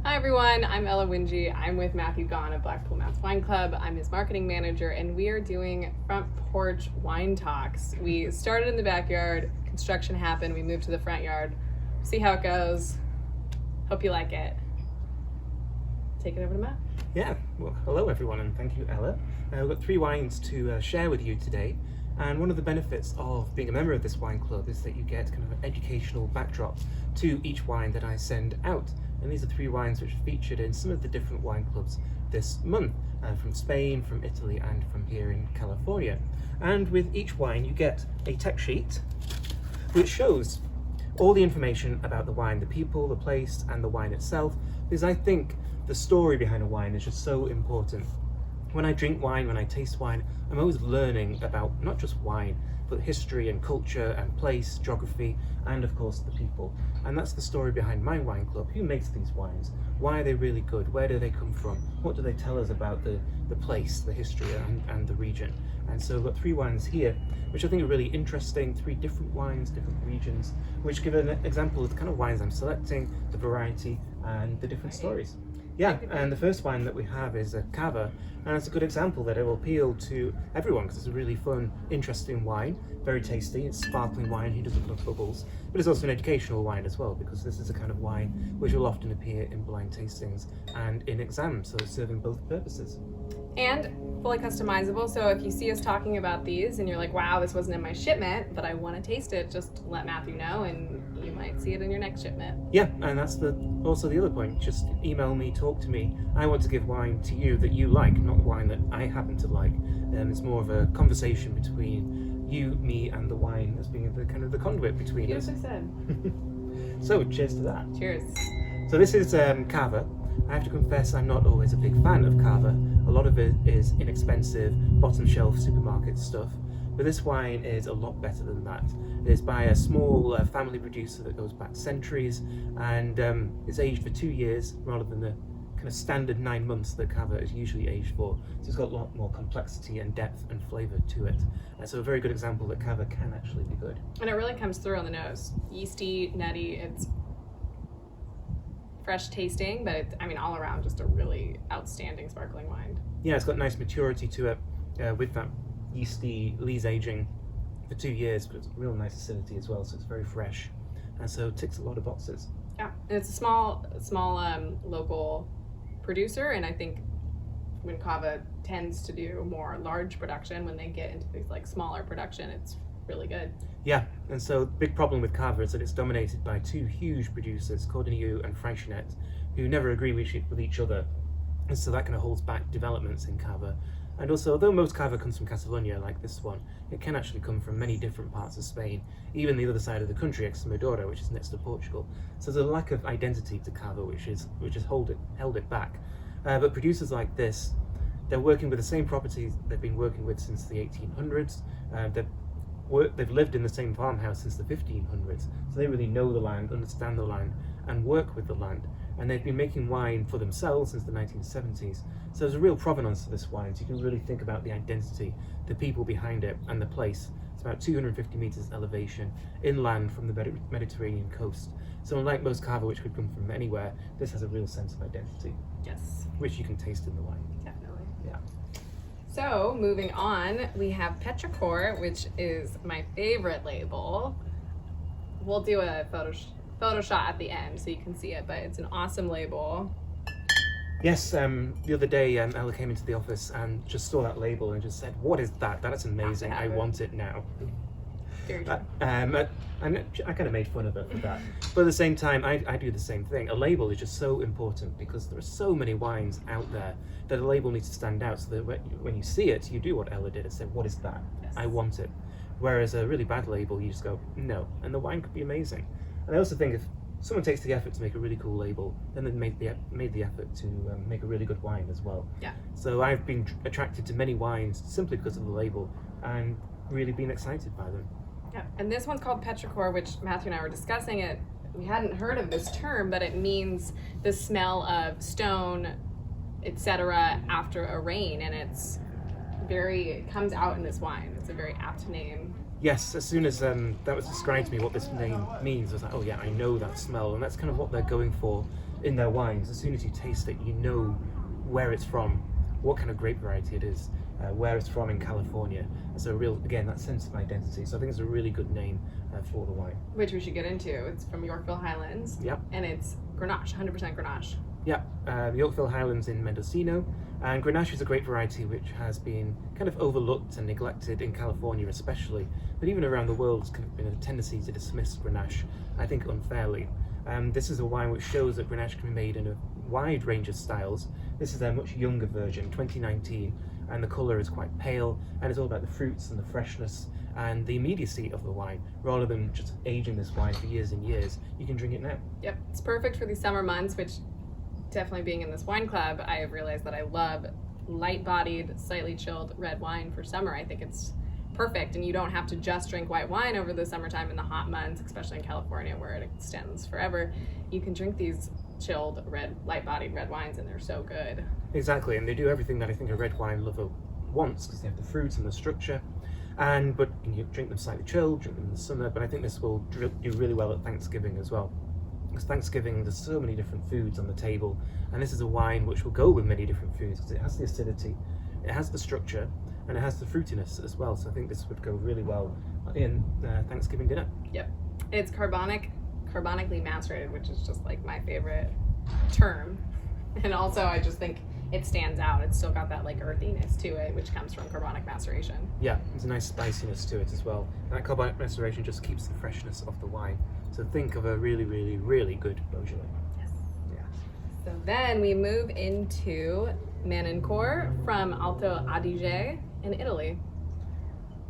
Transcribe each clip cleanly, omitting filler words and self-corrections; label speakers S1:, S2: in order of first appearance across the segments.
S1: Hi everyone, I'm Ella Wingy. I'm with Matthew Gahn of Blackpool Matt's Wine Club. I'm his marketing manager, and we are doing front porch wine talks. We started in the backyard, construction happened, we moved to the front yard. See how it goes. Hope you like it. Take it over to Matt.
S2: Yeah, well, hello everyone, and thank you, Ella. We've got 3 wines to share with you today, and one of the benefits of being a member of this wine club is that you get kind of an educational backdrop to each wine that I send out. And these are 3 wines which are featured in some of the different wine clubs this month, from Spain, from Italy, and from here in California. And with each wine, you get a tech sheet which shows all the information about the wine, the people, the place, and the wine itself, because I think the story behind a wine is just so important. When I drink wine, when I taste wine, I'm always learning about not just wine, but history and culture and place, geography, and of course the people. And that's the story behind my wine club. Who makes these wines? Why are they really good? Where do they come from? What do they tell us about the place, the history, and the region? And so I've got 3 wines here, which I think are really interesting, 3 different wines, different regions, which give an example of the kind of wines I'm selecting, the variety, and the different stories. Yeah, and the first wine that we have is a Cava, and it's a good example that it will appeal to everyone because it's a really fun, interesting wine, very tasty. It's sparkling wine, who doesn't love bubbles? But it's also an educational wine as well, because this is a kind of wine which will often appear in blind tastings and in exams, so it's serving both purposes.
S1: And fully customizable, so if you see us talking about these and you're like, wow, this wasn't in my shipment, but I want to taste it, just let Matthew know and you might see it in your next shipment.
S2: Yeah, and that's also the other point. Just email me, talk to me. I want to give wine to you that you like, not wine that I happen to like. It's more of a conversation between you, me, and the wine as being the kind of the conduit between us.
S1: Yes, I said.
S2: So, cheers to that.
S1: Cheers.
S2: So this is Cava. I have to confess I'm not always a big fan of Cava. A lot of it is inexpensive, bottom shelf supermarket stuff. But this wine is a lot better than that. It is by a small family producer that goes back centuries, and it's aged for 2 years rather than the kind of standard 9 months that Cava is usually aged for. So it's got a lot more complexity and depth and flavour to it. And so a very good example that Cava can actually be good.
S1: And it really comes through on the nose. Yeasty, nutty, it's fresh tasting, but it's, all around just a really outstanding sparkling wine.
S2: Yeah, it's got nice maturity to it with that yeasty lees aging for 2 years, but it's real nice acidity as well, so it's very fresh, and so it ticks a lot of boxes.
S1: Yeah, and it's a small local producer, and I think when Cava tends to do more large production, when they get into these like smaller production, it's really good.
S2: Yeah, and so the big problem with Cava is that it's dominated by 2 huge producers, Cordonnier and Freixenet, who never agree with each other, and so that kind of holds back developments in Cava. And also, although most Cava comes from Catalonia, like this one, it can actually come from many different parts of Spain, even the other side of the country, Extremadura, which is next to Portugal. So there's a lack of identity to Cava, which has held it back. But producers like this, they're working with the same properties they've been working with since the 1800s. They've lived in the same farmhouse since the 1500s, so they really know the land, understand the land, and work with the land. And they've been making wine for themselves since the 1970s. So there's a real provenance to this wine, so you can really think about the identity, the people behind it, and the place. It's about 250 meters elevation inland from the Mediterranean coast. So unlike most Cava, which could come from anywhere, this has a real sense of identity.
S1: Yes.
S2: Which you can taste in the wine.
S1: Definitely.
S2: Yeah.
S1: So moving on, we have Petrichor, which is my favorite label. We'll do a photo shot at the end so you can see it, but it's an awesome label.
S2: Yes, the other day Ella came into the office and just saw that label and just said, "What is that? That's amazing. I want it now."
S1: Very true.
S2: And I kind of made fun of her for that. But at the same time, I do the same thing. A label is just so important because there are so many wines out there that a label needs to stand out so that when you see it, you do what Ella did and say, "What is that?
S1: Yes.
S2: I want it." Whereas a really bad label, you just go, "No." And the wine could be amazing. And I also think if someone takes the effort to make a really cool label, then they made the effort to make a really good wine as well.
S1: Yeah.
S2: So I've been attracted to many wines simply because of the label and really been excited by them.
S1: Yeah. And this one's called Petrichor, which Matthew and I were discussing it. We hadn't heard of this term, but it means the smell of stone, etc. after a rain, and it comes out in this wine. It's a very apt name
S2: Yes, as soon as that was described to me what this name means, I was like, oh yeah, I know that smell, and that's kind of what they're going for in their wines. As soon as you taste it, you know where it's from, what kind of grape variety it is, where it's from in California. It's a real, again, that sense of identity. So I think it's a really good name for the wine.
S1: Which we should get into. It's from Yorkville Highlands.
S2: Yep.
S1: And it's Grenache, 100% Grenache.
S2: Yeah, the Yorkville Highlands in Mendocino, and Grenache is a grape variety which has been kind of overlooked and neglected in California especially, but even around the world there's kind of been a tendency to dismiss Grenache, I think unfairly. This is a wine which shows that Grenache can be made in a wide range of styles. This is a much younger version, 2019, and the colour is quite pale, and it's all about the fruits and the freshness and the immediacy of the wine. Rather than just aging this wine for years and years, you can drink it now.
S1: Yep, it's perfect for these summer months, which definitely being in this wine club, I have realized that I love light-bodied, slightly chilled red wine for summer. I think it's perfect, and you don't have to just drink white wine over the summertime in the hot months, especially in California where it extends forever. You can drink these chilled, light-bodied red wines, and they're so good.
S2: Exactly, and they do everything that I think a red wine lover wants, because they have the fruit and the structure. But you drink them slightly chilled, drink them in the summer. But I think this will do really well at Thanksgiving as well. Because Thanksgiving, there's so many different foods on the table, and this is a wine which will go with many different foods because it has the acidity, it has the structure, and it has the fruitiness as well. So I think this would go really well in Thanksgiving dinner.
S1: Yep, it's carbonically macerated, which is just like my favorite term, and also I just think it stands out. It's still got that like earthiness to it, which comes from carbonic maceration.
S2: Yeah, there's a nice spiciness to it as well. And that carbonic maceration just keeps the freshness of the wine. So think of a really, really, really good Beaujolais.
S1: Yes.
S2: Yeah.
S1: So then we move into Manencourt from Alto Adige in Italy.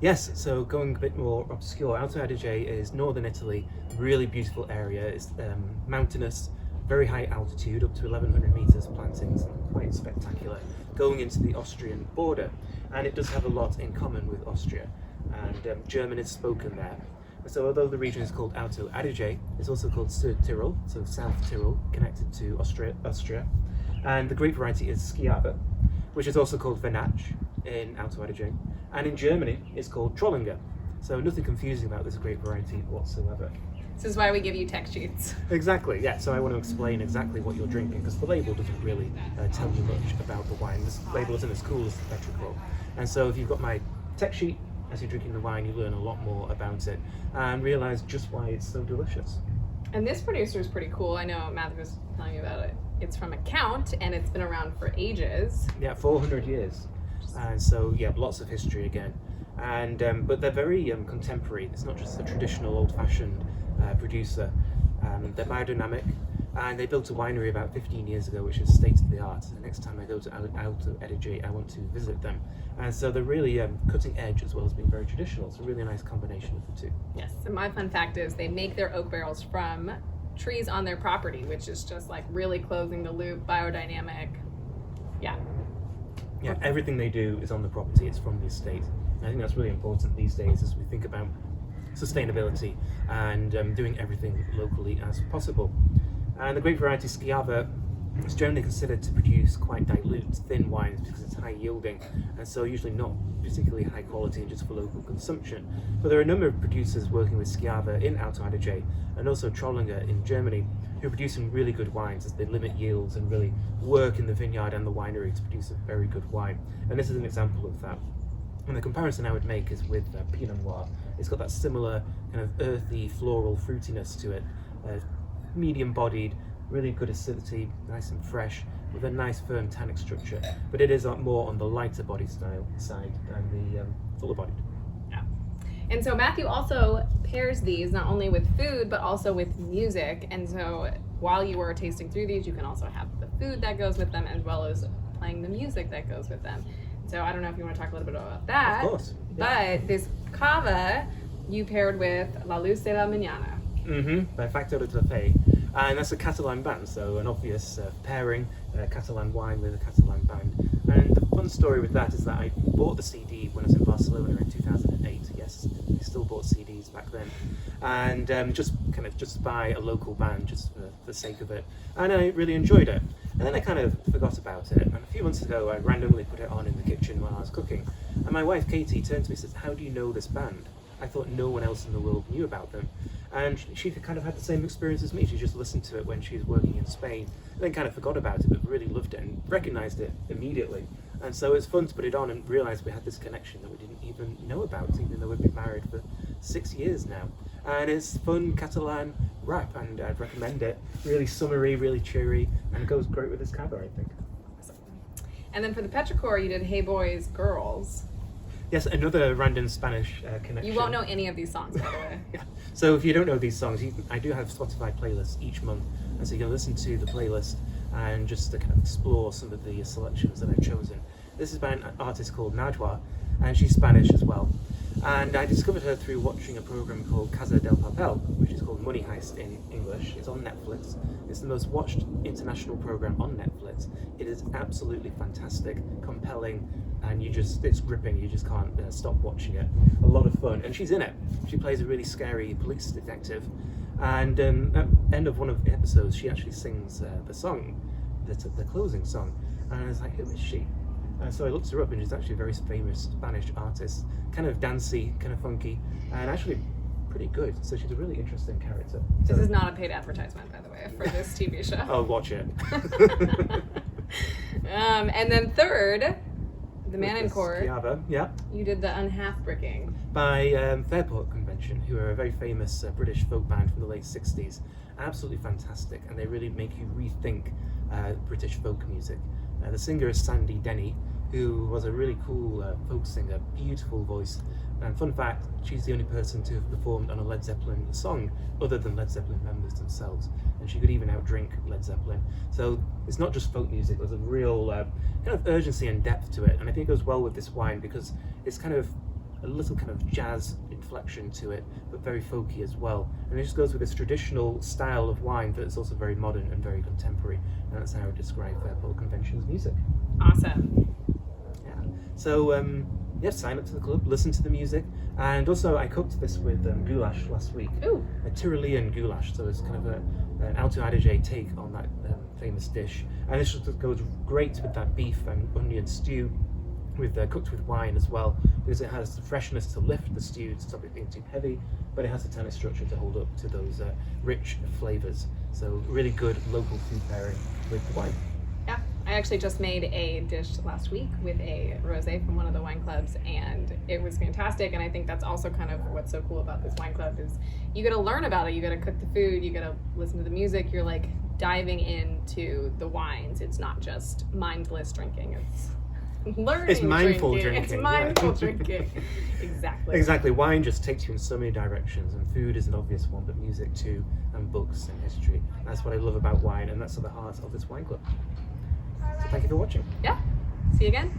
S2: Yes, so going a bit more obscure, Alto Adige is northern Italy, really beautiful area. It's mountainous, very high altitude, up to 1100 meters plantings, quite spectacular, going into the Austrian border. And it does have a lot in common with Austria, and German is spoken there. So although the region is called Alto Adige, it's also called Südtirol, so South Tyrol, connected to Austria. And the grape variety is Schiava, which is also called Grenache in Alto Adige. And in Germany, it's called Trollinger. So nothing confusing about this grape variety whatsoever.
S1: This is why we give you tech sheets.
S2: Exactly, yeah. So I want to explain exactly what you're drinking, because the label doesn't really tell you much about the wine. This label isn't as cool as the Petrichor. And so if you've got my tech sheet, as you're drinking the wine, you learn a lot more about it and realize just why it's so delicious.
S1: And this producer is pretty cool. I know Matthew was telling me about it. It's from a count, and it's been around for ages.
S2: Yeah, 400 years. And so, yeah, lots of history again. And but they're very contemporary. It's not just a traditional old-fashioned producer. They're biodynamic, and they built a winery about 15 years ago, which is state-of-the-art. The next time I go to Alto Adige, I want to visit them. And so they're really cutting edge as well as being very traditional. It's a really nice combination of the two.
S1: Yes, and my fun fact is they make their oak barrels from trees on their property, which is just like really closing the loop, biodynamic. Yeah.
S2: Yeah, everything they do is on the property, it's from the estate. And I think that's really important these days as we think about sustainability and doing everything locally as possible. And the grape variety Schiava is generally considered to produce quite dilute, thin wines because it's high yielding, and so usually not particularly high quality and just for local consumption. But there are a number of producers working with Schiava in Alto Adige and also Trollinger in Germany who are producing really good wines as they limit yields and really work in the vineyard and the winery to produce a very good wine. And this is an example of that. And the comparison I would make is with Pinot Noir. It's got that similar kind of earthy, floral fruitiness to it, medium-bodied, really good acidity, nice and fresh, with a nice firm tannic structure. But it is more on the lighter body style side than the fuller bodied.
S1: Yeah. And so Matthew also pairs these not only with food, but also with music. And so while you are tasting through these, you can also have the food that goes with them as well as playing the music that goes with them. So I don't know if you want to talk a little bit about that.
S2: Of course. Yeah.
S1: But this cava you paired with La Luz de la Mañana.
S2: By Facto de Café. And that's a Catalan band, so an obvious pairing, Catalan wine with a Catalan band. And the fun story with that is that I bought the CD when I was in Barcelona in 2008. Yes, I still bought CDs back then. And just by a local band, just for the sake of it. And I really enjoyed it. And then I kind of forgot about it. And a few months ago, I randomly put it on in the kitchen while I was cooking. And my wife, Katie, turned to me and said, "How do you know this band?" I thought no one else in the world knew about them. And she kind of had the same experience as me. She just listened to it when she was working in Spain, and then kind of forgot about it, but really loved it and recognized it immediately. And so it was fun to put it on and realize we had this connection that we didn't even know about, even though we've been married for 6 years now. And it's fun Catalan rap, and I'd recommend it. Really summery, really cheery, and it goes great with this cava, I think.
S1: And then for the petrichor, you did Hey Boys, Girls.
S2: Yes, another random Spanish connection.
S1: You won't know any of these songs, by the way.
S2: Yeah. So if you don't know these songs, I do have Spotify playlists each month, and so you can listen to the playlist and just to kind of explore some of the selections that I've chosen. This is by an artist called Najwa, and she's Spanish as well. And I discovered her through watching a program called Casa del Papel, which is called Money Heist in English. It's on Netflix. It's the most watched international program on Netflix. It is absolutely fantastic, compelling, and it's gripping. You just can't stop watching it. A lot of fun, and she's in it. She plays a really scary police detective, and at the end of one of the episodes, she actually sings the song, the closing song, and I was like, who is she? So I looked her up, and she's actually a very famous Spanish artist, kind of dancey, kind of funky, and actually pretty good. So she's a really interesting character.
S1: This is not a paid advertisement, by the way, for this TV show.
S2: Oh, watch it.
S1: And then third, the Man in Court.
S2: Kiava, yeah.
S1: You did the Unhalfbricking.
S2: By Fairport Convention, who are a very famous British folk band from the late 60s. Absolutely fantastic, and they really make you rethink British folk music. The singer is Sandy Denny, who was a really cool folk singer, beautiful voice. And fun fact, she's the only person to have performed on a Led Zeppelin song other than Led Zeppelin members themselves. And she could even outdrink Led Zeppelin. So it's not just folk music, there's a real kind of urgency and depth to it. And I think it goes well with this wine because it's kind of a little kind of jazz inflection to it, but very folky as well. And it just goes with this traditional style of wine that's also very modern and very contemporary. And that's how I would describe Fairport Convention's music.
S1: Awesome.
S2: Yeah. So, sign up to the club, listen to the music. And also, I cooked this with goulash last week.
S1: Ooh.
S2: A Tyrolean goulash, so it's kind of an Alto Adige take on that famous dish. And this just goes great with that beef and onion stew, cooked with wine as well, because it has the freshness to lift the stew to stop it being too heavy, but it has the tannic structure to hold up to those rich flavors. So really good local food pairing with the wine.
S1: Yeah, I actually just made a dish last week with a rosé from one of the wine clubs, and it was fantastic. And I think that's also kind of what's so cool about this wine club is you get to learn about it. You got to cook the food. You got to listen to the music. You're like diving into the wines. It's not just mindless drinking. It's learning.
S2: It's mindful drinking.
S1: It's mindful drinking. Exactly.
S2: Exactly. Wine just takes you in so many directions, and food is an obvious one, but music too, and books and history. That's what I love about wine, and that's at the heart of this wine club. So thank you for watching.
S1: Yeah. See you again.